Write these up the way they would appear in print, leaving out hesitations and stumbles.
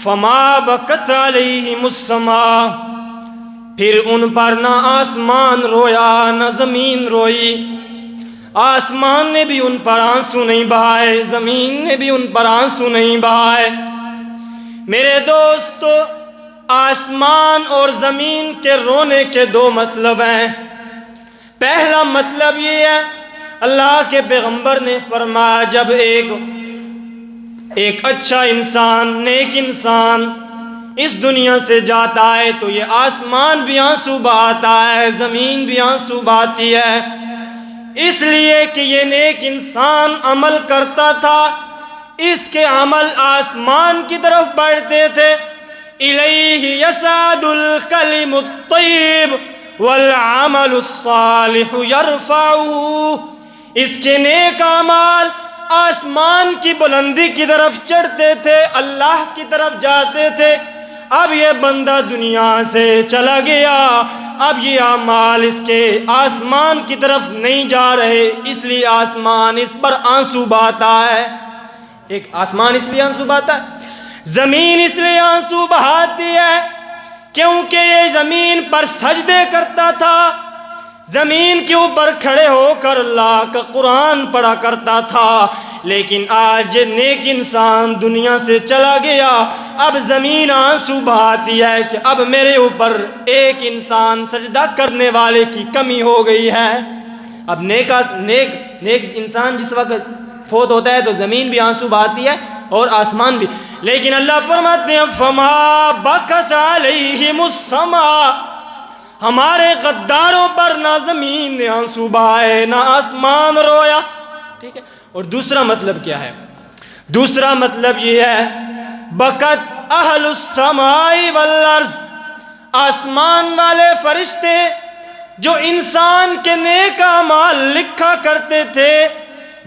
فما بکت علیہم السماء، پھر ان پر نہ آسمان رویا نہ زمین روئی۔ آسمان نے بھی ان پر آنسو نہیں بہائے، زمین نے بھی ان پر آنسو نہیں بہائے۔ میرے دوستو، آسمان اور زمین کے رونے کے دو مطلب ہیں۔ پہلا مطلب یہ ہے، اللہ کے پیغمبر نے فرمایا جب ایک اچھا انسان، نیک انسان اس دنیا سے جاتا ہے تو یہ آسمان بھی آنسو بہاتا ہے، زمین بھی آنسو بہاتی ہے، اس لیے کہ یہ نیک انسان عمل کرتا تھا، اس کے عمل آسمان کی طرف بڑھتے تھے۔ الیہ یصعد الکلم الطیب والعمل الصالح یرفعہ، اس کے نیک اعمال آسمان کی بلندی کی طرف چڑھتے تھے، اللہ کی طرف جاتے تھے۔ اب یہ بندہ دنیا سے چلا گیا، اب یہ اعمال اس کے آسمان کی طرف نہیں جا رہے، اس لیے آسمان اس پر آنسو بہاتا ہے۔ ایک آسمان اس لیے آنسو بہاتا ہے، زمین اس لیے آنسو بہاتی ہے کیونکہ یہ زمین پر سجدے کرتا تھا، زمین کے اوپر کھڑے ہو کر اللہ کا قرآن پڑھا کرتا تھا، لیکن آج نیک انسان دنیا سے چلا گیا، اب زمین آنسو بہاتی ہے کہ اب میرے اوپر ایک انسان سجدہ کرنے والے کی کمی ہو گئی ہے۔ اب نیک انسان جس وقت فوت ہوتا ہے تو زمین بھی آنسو بہاتی ہے اور آسمان بھی، لیکن اللہ فرماتے ہیں فما بکت علیہم السماء، ہمارے غداروں پر نہ زمین نے آنسو بہائے نہ آسمان رویا۔ ٹھیک ہے، اور دوسرا مطلب کیا ہے؟ دوسرا مطلب یہ ہے بکت اہل السماء والارض، آسمان والے فرشتے جو انسان کے نیک اعمال لکھا کرتے تھے،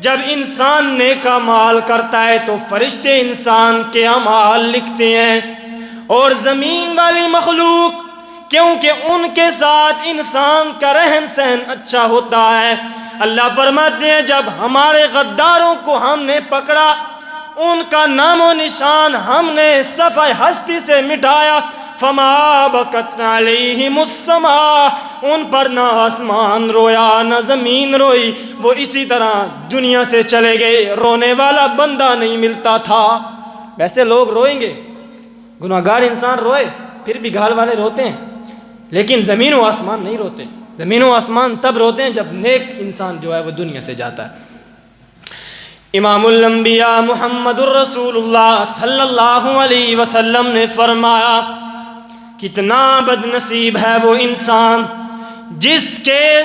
جب انسان نیک اعمال کرتا ہے تو فرشتے انسان کے اعمال لکھتے ہیں، اور زمین والی مخلوق کیونکہ ان کے ساتھ انسان کا رہن سہن اچھا ہوتا ہے، اللہ فرماتے ہیں جب ہمارے غداروں کو ہم نے پکڑا، ان کا نام و نشان ہم نے صفحہ ہستی سے مٹایا، فما بکت علیہم السماء، ان پر نہ آسمان رویا نہ زمین روئی، وہ اسی طرح دنیا سے چلے گئے، رونے والا بندہ نہیں ملتا تھا۔ ویسے لوگ روئیں گے، گناہگار انسان روئے پھر بھی گھر والے روتے ہیں، لیکن زمین و آسمان نہیں روتے۔ زمین و آسمان تب روتے ہیں جب نیک انسان جو ہے وہ دنیا سے جاتا ہے۔ امام الانبیاء محمد الرسول اللہ صلی اللہ علیہ وسلم نے فرمایا کتنا بد نصیب ہے وہ انسان جس کے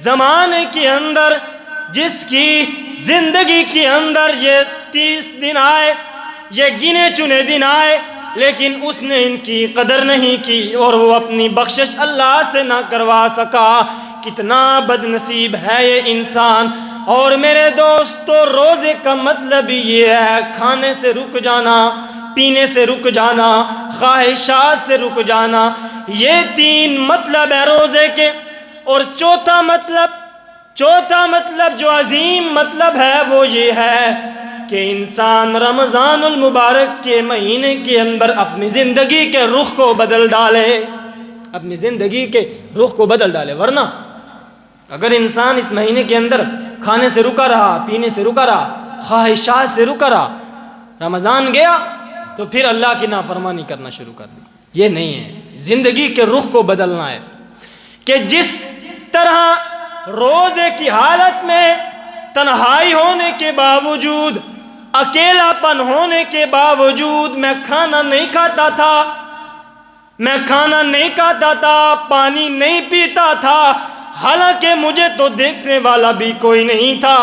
زمانے کے اندر، جس کی زندگی کے اندر یہ 30 دن آئے، یہ گنے چنے دن آئے، لیکن اس نے ان کی قدر نہیں کی اور وہ اپنی بخشش اللہ سے نہ کروا سکا۔ کتنا بد نصیب ہے یہ انسان۔ اور میرے دوستو، روزے کا مطلب یہ ہے کھانے سے رک جانا، پینے سے رک جانا، خواہشات سے رک جانا، یہ 3 مطلب ہے روزے کے۔ اور چوتھا مطلب جو عظیم مطلب ہے وہ یہ ہے کہ انسان رمضان المبارک کے مہینے کے اندر اپنی زندگی کے رخ کو بدل ڈالے، اپنی زندگی کے رخ کو بدل ڈالے۔ ورنہ اگر انسان اس مہینے کے اندر کھانے سے رکا رہا، پینے سے رکا رہا، خواہشات سے رکا رہا، رمضان گیا تو پھر اللہ کی نافرمانی کرنا شروع کر دی۔ یہ نہیں ہے، زندگی کے رخ کو بدلنا ہے کہ جس طرح روزے کی حالت میں تنہائی ہونے کے باوجود، اکیلا پن ہونے کے باوجود میں کھانا نہیں کھاتا تھا، پانی نہیں پیتا تھا، حالانکہ مجھے تو دیکھنے والا بھی کوئی نہیں تھا۔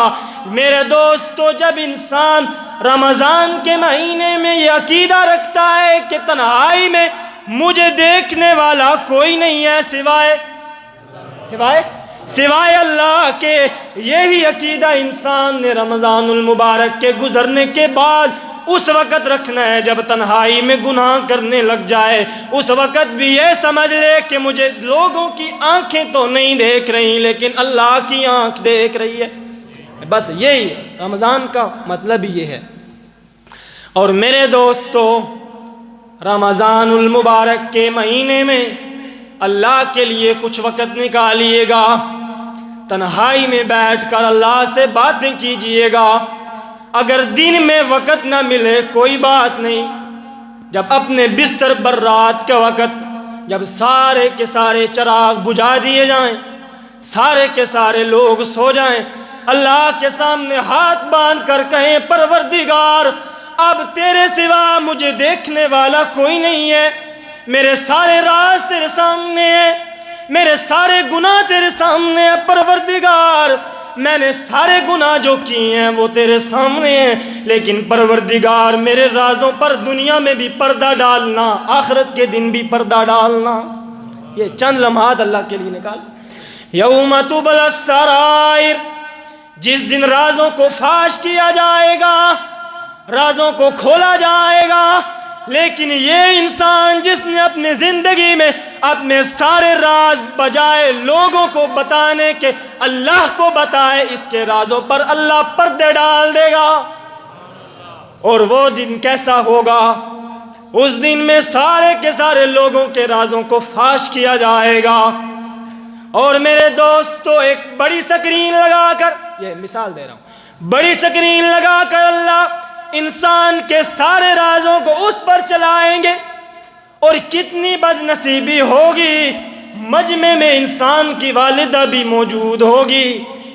میرے دوستو، جب انسان رمضان کے مہینے میں یہ عقیدہ رکھتا ہے کہ تنہائی میں مجھے دیکھنے والا کوئی نہیں ہے سوائے اللہ کے، یہی عقیدہ انسان نے رمضان المبارک کے گزرنے کے بعد اس وقت رکھنا ہے جب تنہائی میں گناہ کرنے لگ جائے۔ اس وقت بھی یہ سمجھ لے کہ مجھے لوگوں کی آنکھیں تو نہیں دیکھ رہی لیکن اللہ کی آنکھ دیکھ رہی ہے۔ بس یہی رمضان کا مطلب یہ ہے۔ اور میرے دوستو، رمضان المبارک کے مہینے میں اللہ کے لیے کچھ وقت نکالیے گا، تنہائی میں بیٹھ کر اللہ سے باتیں کیجئے گا۔ اگر دن میں وقت نہ ملے کوئی بات نہیں، جب اپنے بستر پر رات کا وقت جب سارے کے سارے چراغ بجھا دیے جائیں، سارے کے سارے لوگ سو جائیں، اللہ کے سامنے ہاتھ باندھ کر کہیں پروردگار اب تیرے سوا مجھے دیکھنے والا کوئی نہیں ہے، میرے سارے راز تیرے سامنے ہیں، میرے سارے گناہ تیرے سامنے ہیں، پروردگار میں نے سارے گناہ جو کیے ہیں وہ تیرے سامنے ہیں، لیکن پروردگار میرے رازوں پر دنیا میں بھی پردہ ڈالنا، آخرت کے دن بھی پردہ ڈالنا۔ یہ چند لمحات اللہ کے لیے نکال۔ یوم تبلی السرائر، جس دن رازوں کو فاش کیا جائے گا، رازوں کو کھولا جائے گا، لیکن یہ انسان جس نے اپنی زندگی میں اپنے سارے راز بجائے لوگوں کو بتانے کے اللہ کو بتائے، اس کے رازوں پر اللہ پردے ڈال دے گا۔ اور وہ دن کیسا ہوگا؟ اس دن میں سارے کے سارے لوگوں کے رازوں کو فاش کیا جائے گا۔ اور میرے دوستو، ایک بڑی سکرین لگا کر، یہ مثال دے رہا ہوں، بڑی سکرین لگا کر اللہ انسان کے سارے رازوں کو اس پر چلائیں گے، اور کتنی بد نصیبی ہوگی، مجمع میں انسان کی والدہ بھی موجود ہوگی،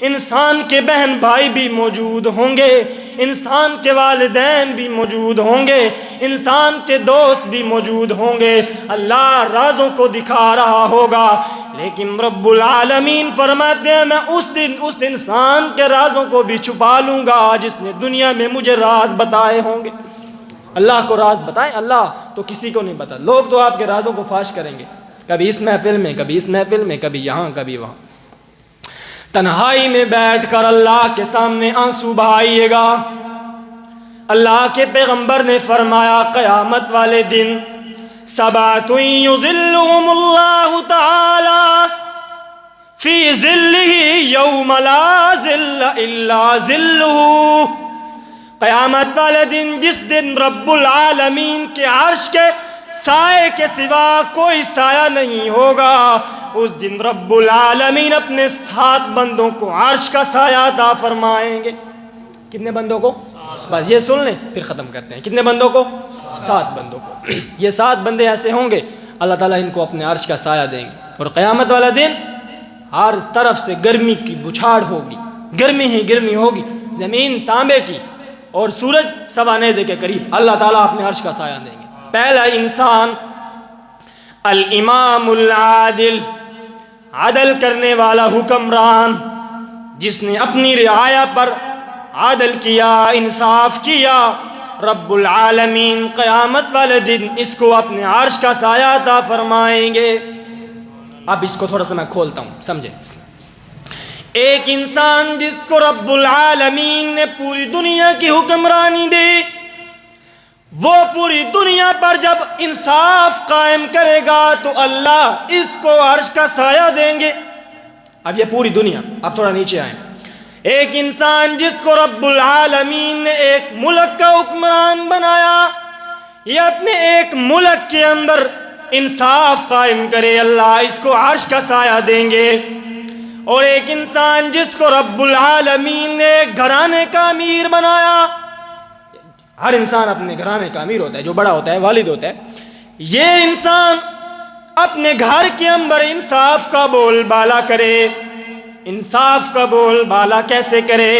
انسان کے بہن بھائی بھی موجود ہوں گے، انسان کے والدین بھی موجود ہوں گے، انسان کے دوست بھی موجود ہوں گے، اللہ رازوں کو دکھا رہا ہوگا، لیکن رب العالمین فرماتے ہیں میں اس دن اس انسان کے رازوں کو بھی چھپا لوں گا جس نے دنیا میں مجھے راز بتائے ہوں گے۔ اللہ کو راز بتائیں؟ اللہ تو کسی کو نہیں بتا، لوگ تو آپ کے رازوں کو فاش کریں گے، کبھی اس محفل میں، کبھی اس محفل میں، کبھی یہاں کبھی وہاں۔ تنہائی میں بیٹھ کر اللہ کے سامنے آنسو بہائیے گا۔ اللہ کے پیغمبر نے فرمایا قیامت والے دن سبعۃ یظلهم اللہ تعالی فی ظلہ یوم لا ظل الا ظلہ۔ قیامت والے دن، جس دن رب العالمین کے عرش کے سائے کے سوا کوئی سایہ نہیں ہوگا، اس دن رب العالمین اپنے 7 بندوں کو عرش کا سایہ عطا فرمائیں گے۔ کتنے بندوں کو؟ بس یہ سن لیں پھر ختم کرتے ہیں۔ کتنے بندوں کو؟ 7 بندوں کو۔ یہ 7 بندے ایسے ہوں گے اللہ تعالیٰ ان کو اپنے عرش کا سایہ دیں گے، اور قیامت والا دن ہر طرف سے گرمی کی بچھاڑ ہوگی، گرمی ہی گرمی ہوگی، زمین تانبے کی اور سورج سوانحے کے قریب اللہ تعالیٰ اپنے عرش کا سایہ دیں گے۔ پہلا انسان الامام العادل، عدل کرنے والا حکمران، جس نے اپنی رعایا پر عدل کیا، انصاف کیا، رب العالمین قیامت والے دن اس کو اپنے عرش کا سایہ عطا فرمائیں گے۔ اب اس کو تھوڑا سا میں کھولتا ہوں، سمجھے۔ ایک انسان جس کو رب العالمین نے پوری دنیا کی حکمرانی دی، وہ پوری دنیا پر جب انصاف قائم کرے گا تو اللہ اس کو عرش کا سایہ دیں گے۔ اب یہ پوری دنیا، اب تھوڑا نیچے آئیں۔ ایک انسان جس کو رب العالمین نے ایک ملک کا حکمران بنایا، یہ اپنے ایک ملک کے اندر انصاف قائم کرے، اللہ اس کو عرش کا سایہ دیں گے۔ اور ایک انسان جس کو رب العالمین نے ایک گھرانے کا امیر بنایا، ہر انسان اپنے گھرانے کا امیر ہوتا ہے، جو بڑا ہوتا ہے والد ہوتا ہے، یہ انسان اپنے گھر کے اندر انصاف کا بول بالا کرے۔ انصاف کا بول بالا کیسے کرے؟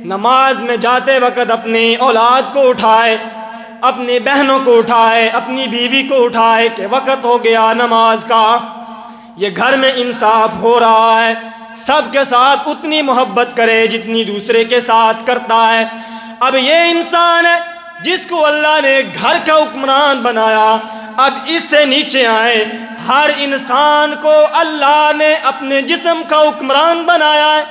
نماز میں جاتے وقت اپنی اولاد کو اٹھائے، اپنی بہنوں کو اٹھائے، اپنی بیوی کو اٹھائے کہ وقت ہو گیا نماز کا۔ یہ گھر میں انصاف ہو رہا ہے، سب کے ساتھ اتنی محبت کرے جتنی دوسرے کے ساتھ کرتا ہے۔ اب یہ انسان ہے جس کو اللہ نے گھر کا حکمران بنایا۔ اب اس سے نیچے آئے، ہر انسان کو اللہ نے اپنے جسم کا حکمران بنایا ہے،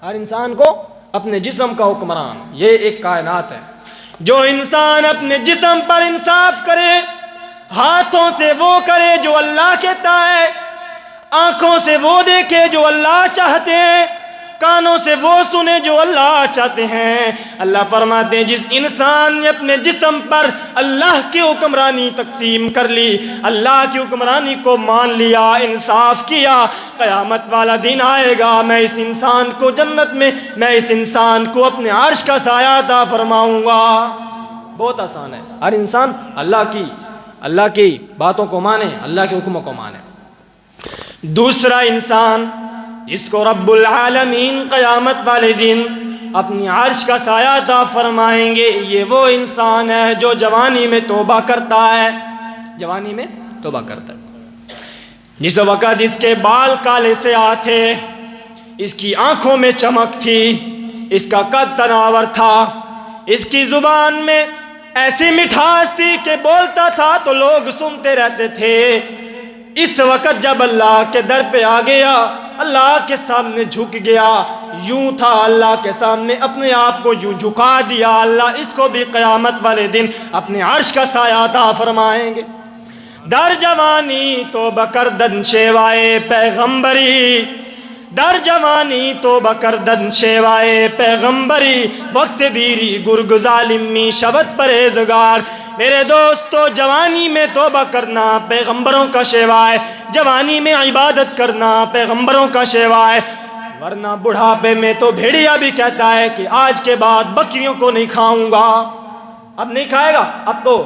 ہر انسان کو اپنے جسم کا حکمران۔ یہ ایک کائنات ہے۔ جو انسان اپنے جسم پر انصاف کرے، ہاتھوں سے وہ کرے جو اللہ کہتا ہے، آنکھوں سے وہ دیکھے جو اللہ چاہتے ہیں، کانوں سے وہ سنے جو اللہ چاہتے ہیں۔ اللہ فرماتے ہیں جس انسان نے اپنے جسم پر اللہ کی حکمرانی تقسیم کر لی، اللہ کی حکمرانی کو مان لیا، انصاف کیا، قیامت والا دن آئے گا، میں اس انسان کو جنت میں، میں اس انسان کو اپنے عرش کا سایہ عطا فرماؤں گا۔ بہت آسان ہے، ہر انسان اللہ کی باتوں کو مانے، اللہ کے حکموں کو مانے۔ دوسرا انسان جس کو رب العالمین قیامت والے دن اپنی عرش کا سایہ عطا فرمائیں گے، یہ وہ انسان ہے جو جوانی میں توبہ کرتا ہے، جوانی میں توبہ کرتا ہے۔ جس وقت اس کے بال کالے سیاہ تھے، اس کی آنکھوں میں چمک تھی، اس کا قد تناور تھا، اس کی زبان میں ایسی مٹھاس تھی کہ بولتا تھا تو لوگ سنتے رہتے تھے۔ اس وقت جب اللہ کے در پہ آ گیا، اللہ کے سامنے جھک گیا، یوں تھا اللہ کے سامنے اپنے آپ کو یوں جھکا دیا، اللہ اس کو بھی قیامت والے دن اپنے عرش کا سایہ عطا فرمائیں گے۔ در جوانی توبہ کردن شیوائے پیغمبری، در جوانی توبہ کردن شیوائے پیغمبری، وقت بیری گرگ ظالمی شبت پرہیزگار۔ میرے دوستو، جوانی میں توبہ کرنا پیغمبروں کا شیوا ہے، جوانی میں عبادت کرنا پیغمبروں کا شیوا ہے، ورنہ بڑھاپے میں تو بھیڑیا بھی کہتا ہے کہ آج کے بعد بکریوں کو نہیں کھاؤں گا۔ اب نہیں کھائے گا، اب تو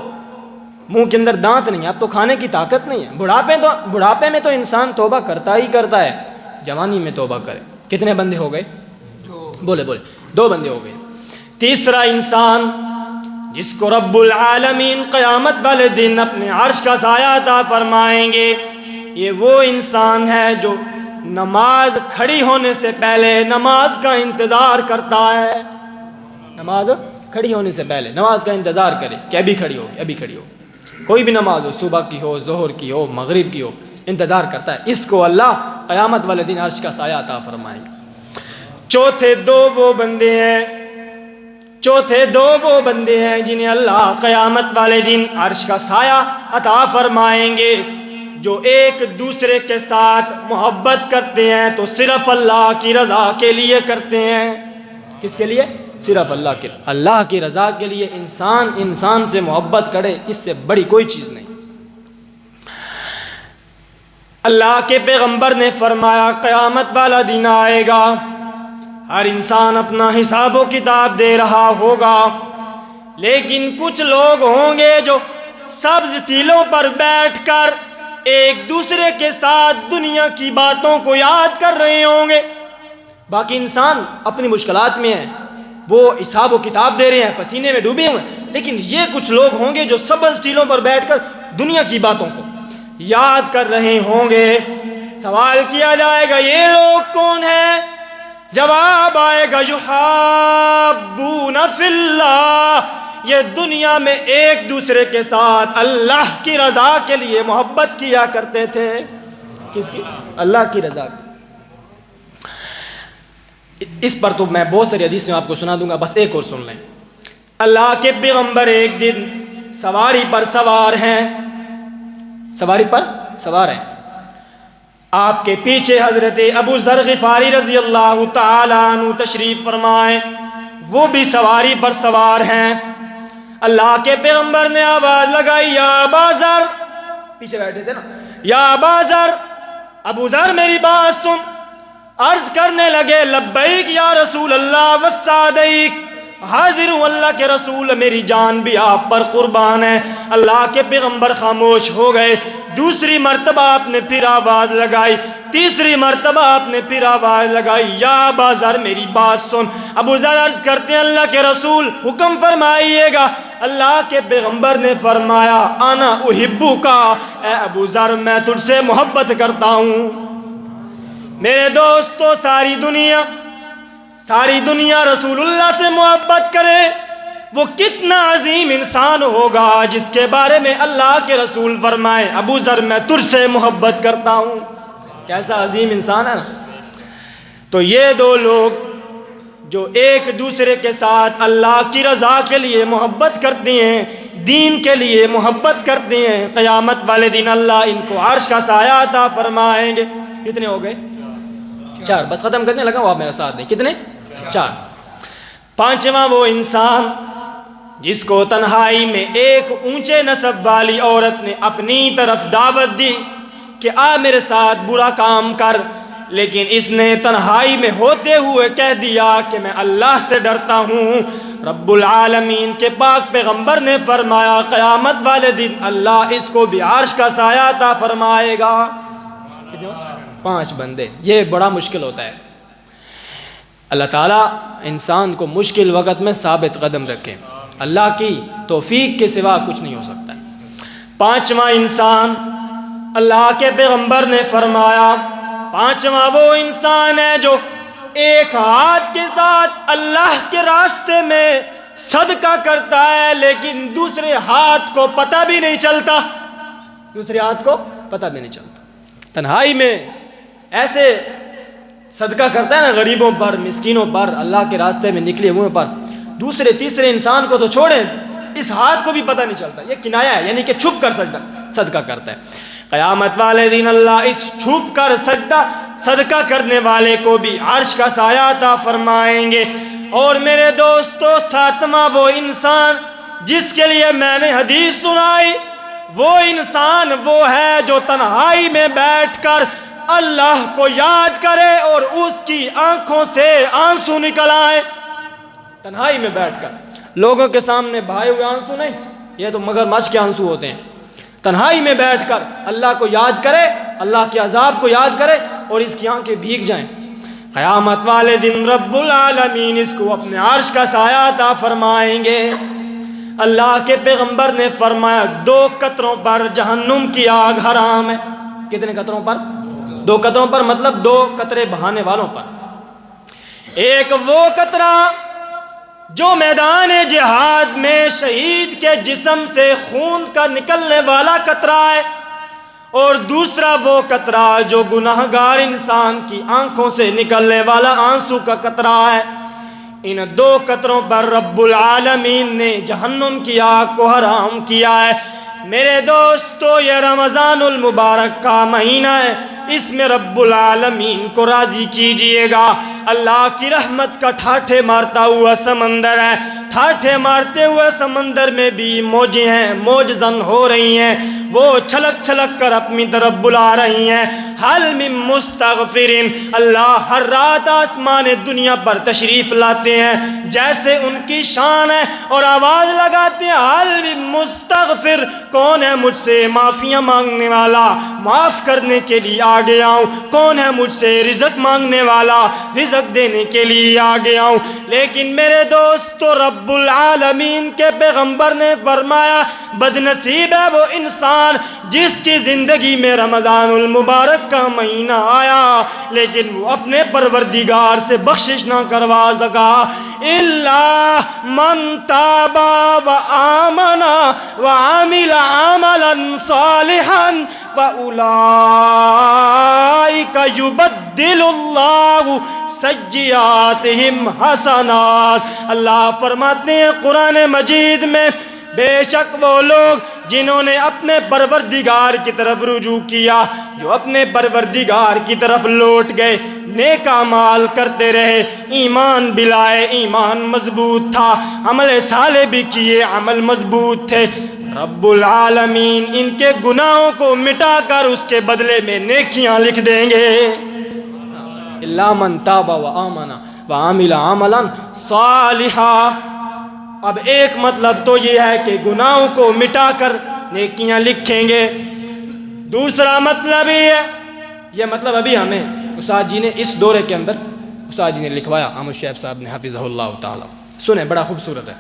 منہ کے اندر دانت نہیں ہے، اب تو کھانے کی طاقت نہیں ہے۔ بڑھاپے میں تو انسان توبہ کرتا ہی کرتا ہے، جوانی میں توبہ کرے۔ کتنے بندے ہو گئے؟ بولے 2 بندے ہو گئے۔ تیسرا انسان جس کو رب العالمین قیامت والے دن اپنے عرش کا سایہ عطا فرمائیں گے، یہ وہ انسان ہے جو نماز کھڑی ہونے سے پہلے نماز کا انتظار کرتا ہے۔ نماز کھڑی ہونے سے پہلے نماز کا انتظار کرے کہ ابھی کھڑی ہوگی، ابھی کھڑی ہوگی، کوئی بھی نماز ہو، صبح کی ہو، ظہر کی ہو، مغرب کی ہو، انتظار کرتا ہے۔ اس کو اللہ قیامت والے دن عرش کا سایہ عطا فرمائیں گے۔ چوتھے دو وہ بندے ہیں جنہیں اللہ قیامت والے دن عرش کا سایہ عطا فرمائیں گے، جو ایک دوسرے کے ساتھ محبت کرتے ہیں تو صرف اللہ کی رضا کے لیے کرتے ہیں۔ کس کے لیے؟ صرف اللہ کی رضا کے لیے انسان سے محبت کرے، اس سے بڑی کوئی چیز نہیں۔ اللہ کے پیغمبر نے فرمایا قیامت والا دن آئے گا، ہر انسان اپنا حساب و کتاب دے رہا ہوگا، لیکن کچھ لوگ ہوں گے جو سبز ٹیلوں پر بیٹھ کر ایک دوسرے کے ساتھ دنیا کی باتوں کو یاد کر رہے ہوں گے۔ باقی انسان اپنی مشکلات میں ہیں، وہ حساب و کتاب دے رہے ہیں، پسینے میں ڈوبے ہوئے ہیں، لیکن یہ کچھ لوگ ہوں گے جو سبز ٹیلوں پر بیٹھ کر دنیا کی باتوں کو یاد کر رہے ہوں گے۔ سوال کیا جائے گا یہ لوگ کون ہیں؟ جواب آئے گا یحابون فی اللہ، یہ دنیا میں ایک دوسرے کے ساتھ اللہ کی رضا کے لیے محبت کیا کرتے تھے۔ کس کی؟ اللہ کی رضا کی۔ اس پر تو میں بہت ساری حدیثیں آپ کو سنا دوں گا، بس ایک اور سن لیں۔ اللہ کے پیغمبر ایک دن سواری پر سوار ہیں، آپ کے پیچھے حضرت ابو ذر غفاری رضی اللہ تعالیٰ عنہ تشریف فرمائے، وہ بھی سواری پر سوار ہیں۔ اللہ کے پیغمبر نے آواز لگائی یا ابا ذر، پیچھے بیٹھے تھے نا، یا ابا ذر، ابو ذر میری بات سن۔ عرض کرنے لگے لبیک یا رسول اللہ وسعدیک، حاضر ہوں اللہ کے رسول، میری جان بھی آپ پر قربان ہے۔ اللہ کے پیغمبر خاموش ہو گئے۔ دوسری مرتبہ آپ نے پھر آواز لگائی، تیسری مرتبہ آپ نے پھر آواز لگائی یا ابا ذر میری بات سن۔ ابو ذر عرض کرتے ہیں اللہ کے رسول حکم فرمائیے گا۔ اللہ کے پیغمبر نے فرمایا انا احبک، اے ابو ذر میں تجھ سے محبت کرتا ہوں۔ میرے دوستو، ساری دنیا رسول اللہ سے محبت کرے، وہ کتنا عظیم انسان ہوگا جس کے بارے میں اللہ کے رسول فرمائے ابو ذر میں تجھ سے محبت کرتا ہوں۔ کیسا عظیم انسان ہے۔ تو یہ دو لوگ جو ایک دوسرے کے ساتھ اللہ کی رضا کے لیے محبت کرتے ہیں، دین کے لیے محبت کرتے ہیں، قیامت والے دن اللہ ان کو عرش کا سایہ عطا فرمائیں گے۔ کتنے ہو گئے؟ 4. بس ختم کرنے لگا وہ آپ میرا ساتھ دیں. کتنے؟ 4. 5واں وہ انسان جس کو تنہائی میں ایک اونچے نسب والی عورت نے اپنی طرف دعوت دی کہ آ میرے ساتھ برا کام کر، لیکن اس نے تنہائی میں ہوتے ہوئے کہہ دیا کہ میں اللہ سے ڈرتا ہوں. رب العالمین کے پاک پیغمبر نے فرمایا قیامت والے دن اللہ اس کو بھی عرش کا سایہ عطا فرمائے گا. 5 بندے. یہ بڑا مشکل ہوتا ہے. اللہ تعالیٰ انسان کو مشکل وقت میں ثابت قدم رکھے. اللہ کی توفیق کے سوا کچھ نہیں ہو سکتا. 5واں انسان اللہ کے پیغمبر نے فرمایا 5واں وہ انسان ہے جو ایک ہاتھ کے ساتھ اللہ کے راستے میں صدقہ کرتا ہے لیکن دوسرے ہاتھ کو پتہ بھی نہیں چلتا. دوسرے ہاتھ کو پتہ بھی نہیں چلتا. تنہائی میں ایسے صدقہ کرتا ہے نا غریبوں پر، مسکینوں پر، اللہ کے راستے میں نکلے ہوئے پر. دوسرے تیسرے انسان کو تو چھوڑیں، اس ہاتھ کو بھی پتہ نہیں چلتا. یہ کنایا ہے، یعنی کہ چھپ کر صدقہ کرتا ہے. قیامت والے دن اللہ اس چھپ کر صدقہ کرنے والے کو بھی عرش کا سایہ عطا فرمائیں گے. اور میرے دوستو 7واں وہ انسان جس کے لیے میں نے حدیث سنائی، وہ انسان وہ ہے جو تنہائی میں بیٹھ کر اللہ کو یاد کرے اور اس کی آنکھوں سے آنسو نکل آئے. تنہائی میں بیٹھ کر، لوگوں کے سامنے بہائے ہوئے آنسو نہیں، یہ تو مگرمچھ کے آنسو ہوتے ہیں. تنہائی میں بیٹھ کر اللہ کو یاد کرے، اللہ کے عذاب کو یاد کرے اور اس کی آنکھیں بھیگ جائیں. قیامت والے دن رب العالمین اس کو اپنے عرش کا سایہ عطا فرمائیں گے. اللہ کے پیغمبر نے فرمایا 2 قطروں پر جہنم کی آگ حرام ہے. کتنے قطروں پر؟ 2 قطروں پر، مطلب 2 قطرے بہانے والوں پر. ایک وہ قطرہ جو میدان جہاد میں شہید کے جسم سے خون کا نکلنے والا قطرہ ہے، اور دوسرا وہ قطرہ جو گناہگار انسان کی آنکھوں سے نکلنے والا آنسو کا قطرہ ہے. ان 2 قطروں پر رب العالمین نے جہنم کی آگ کو حرام کیا ہے. میرے دوستو یہ رمضان المبارک کا مہینہ ہے، اس میں رب العالمین کو راضی کیجئے گا. اللہ کی رحمت کا ٹھاٹھے مارتا ہوا سمندر ہے. ٹھاٹھے مارتے ہوئے سمندر میں بھی موجیں ہیں، موج زن ہو رہی ہیں. وہ چھلک چھلک کر اپنی طرف بلا رہی ہیں. حل من مستغفرین. اللہ ہر رات آسمان دنیا پر تشریف لاتے ہیں جیسے ان کی شان ہے اور آواز لگاتے ہیں حل من مستغفر. کون ہے مجھ سے معافیاں مانگنے والا؟ معاف کرنے کے لیے آ گیا ہوں. کون ہے مجھ سے رزق مانگنے والا؟ رزق دینے کے لیے آ گیا ہوں. لیکن میرے دوستو رب العالمین کے پیغمبر نے فرمایا بد نصیب ہے وہ انسان جس کی زندگی میں رمضان المبارک کا مہینہ آیا لیکن وہ اپنے پروردگار سے بخشش نہ کروا سکا. الا من تاب و آمن و عمل عملا صالحا فاولئک یبدل اللہ سیئاتہم حسنات. اللہ فرماتے ہیں قرآن مجید میں بے شک وہ لوگ جنہوں نے اپنے پروردگار کی طرف رجوع کیا، جو اپنے پروردگار کی طرف لوٹ گئے، نیک اعمال کرتے رہے، ایمان بھی لائے، ایمان مضبوط تھا، عمل صالح بھی کیے، عمل مضبوط تھے، رب العالمین ان کے گناہوں کو مٹا کر اس کے بدلے میں نیکیاں لکھ دیں گے. الا من تاب و آمن و عمل عملا صالحا. اب ایک مطلب تو یہ ہے کہ گناہوں کو مٹا کر نیکیاں لکھیں گے. دوسرا مطلب یہ مطلب ابھی ہمیں استاد جی نے اس دورے کے اندر استاد جی نے لکھوایا، احمد شعیب صاحب نے حفظہ اللہ تعالی. سنیں بڑا خوبصورت ہے.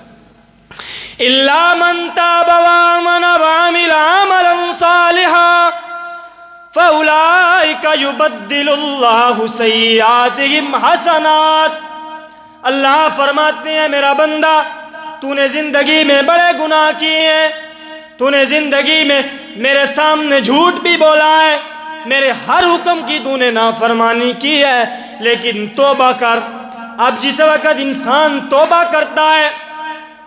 الا من تاب وآمن وعمل عملا صالحا فاولئک یبدل اللہ سیئاتہم حسنات. اللہ فرماتے ہیں میرا بندہ تو نے زندگی میں بڑے گناہ کیے ہیں، تو نے زندگی میں میرے سامنے جھوٹ بھی بولا ہے، میرے ہر حکم کی تو نے نافرمانی کی ہے، لیکن توبہ کر. اب جس وقت انسان توبہ کرتا ہے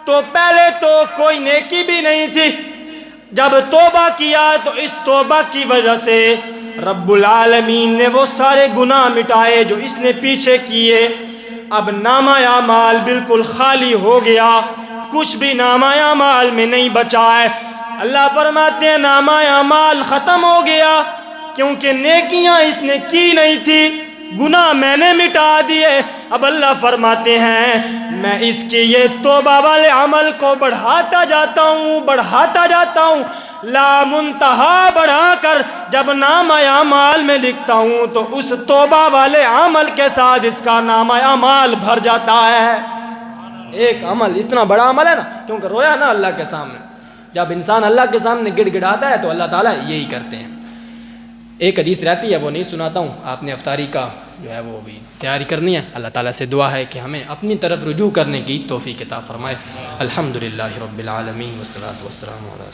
تو پہلے تو کوئی نیکی بھی نہیں تھی، جب توبہ کیا تو اس توبہ کی وجہ سے رب العالمین نے وہ سارے گناہ مٹائے جو اس نے پیچھے کیے. اب نامہ اعمال بالکل خالی ہو گیا، کچھ بھی نامہ اعمال میں نہیں بچا ہے. اللہ فرماتے ہیں نامہ اعمال ختم ہو گیا کیونکہ نیکیاں اس نے کی نہیں تھی، گناہ میں نے مٹا دیے. اب اللہ فرماتے ہیں میں اس کے یہ توبہ والے عمل کو بڑھاتا جاتا ہوں لا منتہا بڑھا کر جب نامہ اعمال میں لکھتا ہوں تو اس توبہ والے عمل کے ساتھ اس کا نامہ اعمال بھر جاتا ہے. ایک عمل اتنا بڑا عمل ہے نا، کیونکہ رویا نا اللہ کے سامنے. جب انسان اللہ کے سامنے گڑ گڑاتا ہے تو اللہ تعالیٰ یہی کرتے ہیں. ایک حدیث رہتی ہے وہ نہیں سناتا ہوں، آپ نے افطاری کا جو ہے وہ بھی تیاری کرنی ہے. اللہ تعالیٰ سے دعا ہے کہ ہمیں اپنی طرف رجوع کرنے کی توفیق عطا فرمائے. الحمدللہ رب العالمین والصلاۃ والسلام علی